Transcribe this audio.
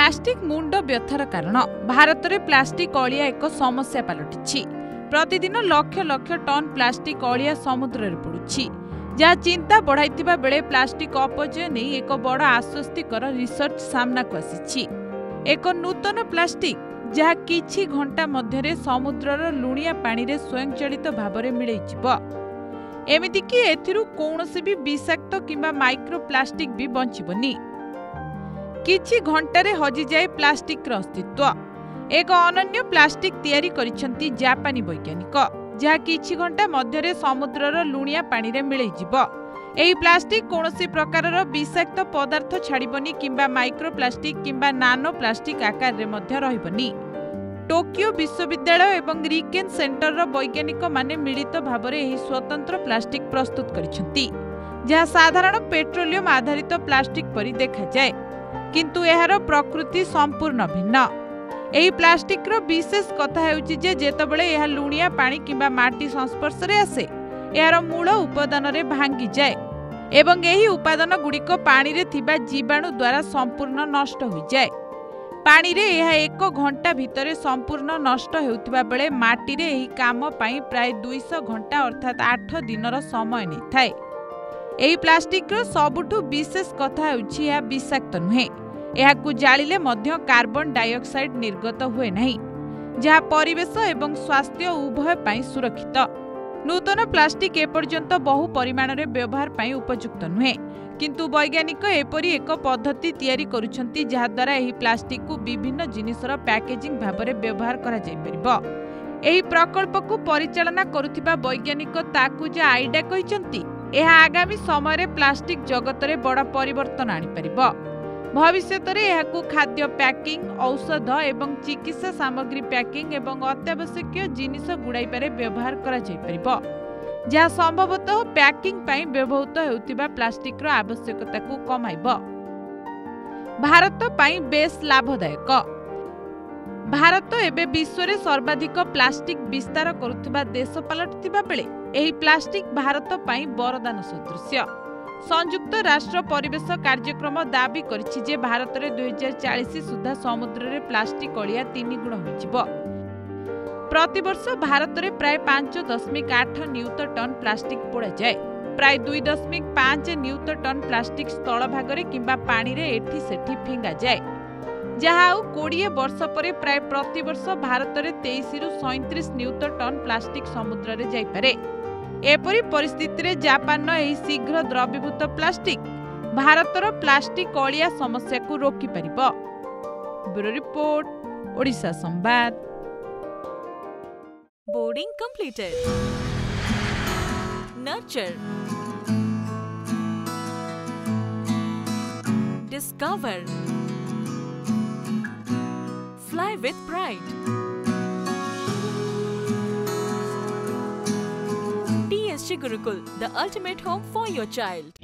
Plastic मुंड व्यथार कारण भारत में प्लास्टिक अलिया एक समस्या पलटि प्रतिदिन लक्ष लक्ष टन प्लास्टिक अलिया समुद्र में पड़ुछि जहाँ चिंता बढ़ाइथिबा बेले प्लास्टिक अपचय नहीं एक बड़ आश्वस्तिकर रिसर्च सामना को आसी एक नूतन प्लास्टिक जहाँ किछि घंटा मध्यरे समुद्रर लुणिया पानी रे स्वयंचालित भाव में मिलई एमितिकी एथिरु कौनसी भी विषाक्त किंबा माइक्रो प्लास्टिक भी बंचिबनी किछि घंटारे हजि जाए प्लास्टिक अस्तित्व एक अनन्य प्लास्टिक तैयारी करिसंती जापानी वैज्ञानिक जहाँ किछि घंटा मध्यरे समुद्रर लुणिया पानी रे मिलई जिवो एही प्लास्टिक कौनसी प्रकारर विषाक्त पदार्थ छाड़िबनी किंबा माइक्रो प्लास्टिक किंबा नानो प्लास्टिक आकार रे मध्य रहिबनी टोकियो विश्वविद्यालय एवं रिकेन सेंटर वैज्ञानिक माने मिलित भाव में स्वतंत्र प्लास्टिक प्रस्तुत करिसंती जहाँ साधारण पेट्रोलियम आधारित प्लास्टिक परि देखा जाए किंतु एहार प्रकृति संपूर्ण भिन्न एही प्लास्टिक रो विशेष कथा हेउची जे जेतबेले एहा लुणिया पानी किंबा माटी संस्पर्श रे आसे एहार मूल उपादान रे भांगी जाए एवं एही उपादान गुड़िक पानी रे थिबा जीवाणु द्वारा संपूर्ण नष्ट हो जाए पानी रे यह एक घंटा भितर संपूर्ण नष्ट होउथिबा बेले माटी रे एही काम पई प्राय 200 घंटा अर्थात 8 दिनर समय नै थाए एही प्लास्टिक रो सबुठु विशेष कथा होउछि या विषाक्त नुहे एहाकु जालिले मध्य कार्बन डाइऑक्साइड निर्गत हुए नहीं जहाँ परिवेश एवं स्वास्थ्य उभय पई सुरक्षित नूतन प्लास्टिक एपर्यंत बहु परिमाण रे व्यवहार पई उपयुक्त नुहे किंतु वैज्ञानिक एपरी एक पद्धति तैयारी करुछंती जहा द्वारा एही प्लास्टिक को विभिन्न जिनिसर पैकेजिंग भाव में व्यवहार करा जाय परिबो एही प्रकल्प को परिचालना करुथिबा वैज्ञानिक ताकु जे आइडिया कहिसंती एहा आगामी समय रे प्लास्टिक जगत रे बड़ा परिवर्तन आनी परिबो भविष्य रे एहाकु खाद्य पैकिंग औषध एवं चिकित्सा सामग्री पैकिंग एवं अत्यावश्यक जिनिस गुड़ाइबारे व्यवहार करा जाय परिबो जहाँ संभवतः पैकिंग पाई व्यवहृत हेउथिबा प्लास्टिक रो आवश्यकता को कमाइबो भारत पाई बेस लाभदायक भारत एबे विश्व रे सर्वाधिक प्लास्टिक विस्तार करुथिबा देश पलटिथिबा बेले एही प्लास्टिक भारत पाई वरदान सदृश्य संयुक्त राष्ट्र परिवेश कार्यक्रम दाबी करिछि जे भारत रे 2040 सुधा समुद्र रे प्लास्टिक अलिया 3 गुण होइजिबो प्रतिवर्ष भारत में प्राय 5.8 न्यूत टन प्लास्टिक पोड़ा जाए प्राय 2.5 न्यूत टन प्लास्टिक स्थल भागरे किंबा पानी रे एठी सेठी फिंगा जाए जहाँ 20 वर्ष पर प्राय प्रतिवर्ष भारत में 23 रु 37 न्यूत टन प्लास्टिक समुद्र रे जाई पारे एपरी परिस्थिति रे जापान एही शीघ्र द्रवीभूत प्लास्टिक भारतर प्लास्टिक अलिया समस्या को रोकी परिबो ब्यूरो रिपोर्ट ओडिशा संवाद Boarding completed. Nurture. Discover. Fly with pride. TSG Gurukul, the ultimate home for your child.